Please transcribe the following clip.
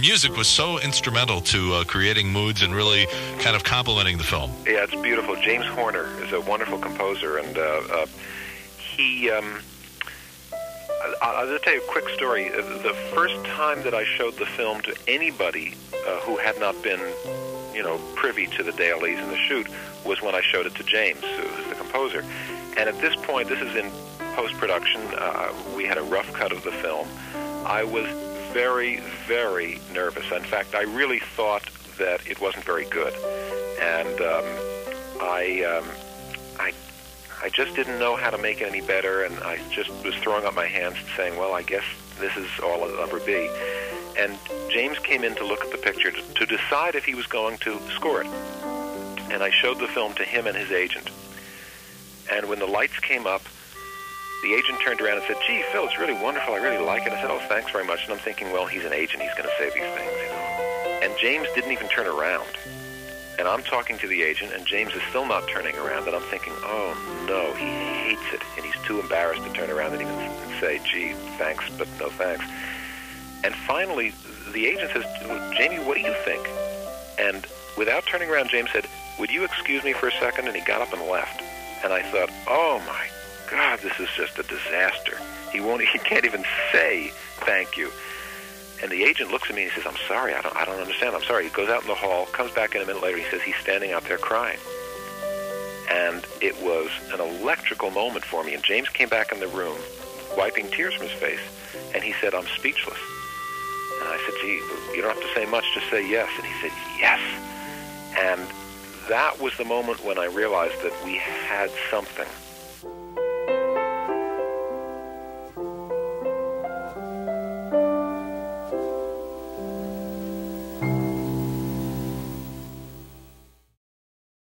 music was so instrumental to creating moods and really kind of complementing the film. Yeah, it's beautiful. James Horner is a wonderful composer, and he... I'll just tell you a quick story. The first time that I showed the film to anybody who had not been, privy to the dailies and the shoot was when I showed it to James, who's the composer. And at this point, this is in post-production, we had a rough cut of the film. I was very, very nervous. In fact, I really thought that it wasn't very good. And I just didn't know how to make it any better, and I just was throwing up my hands and saying, well, I guess this is all it'll ever be. And James came in to look at the picture to decide if he was going to score it. And I showed the film to him and his agent. And when the lights came up, the agent turned around and said, gee, Phil, it's really wonderful. I really like it. I said, oh, thanks very much. And I'm thinking, well, he's an agent. He's going to say these things, And James didn't even turn around. And I'm talking to the agent, and James is still not turning around. And I'm thinking, oh, no, he hates it. And he's too embarrassed to turn around and even say, gee, thanks, but no thanks. And finally, the agent says, Jamie, what do you think? And without turning around, James said, would you excuse me for a second? And he got up and left. And I thought, oh, my God, this is just a disaster. He can't even say thank you. And the agent looks at me and he says, I'm sorry, I don't understand. I'm sorry. He goes out in the hall, comes back in a minute later, he says he's standing out there crying. And it was an electrical moment for me. And James came back in the room, wiping tears from his face, and he said, I'm speechless. And I said, gee, you don't have to say much, just say yes. And he said, yes. And that was the moment when I realized that we had something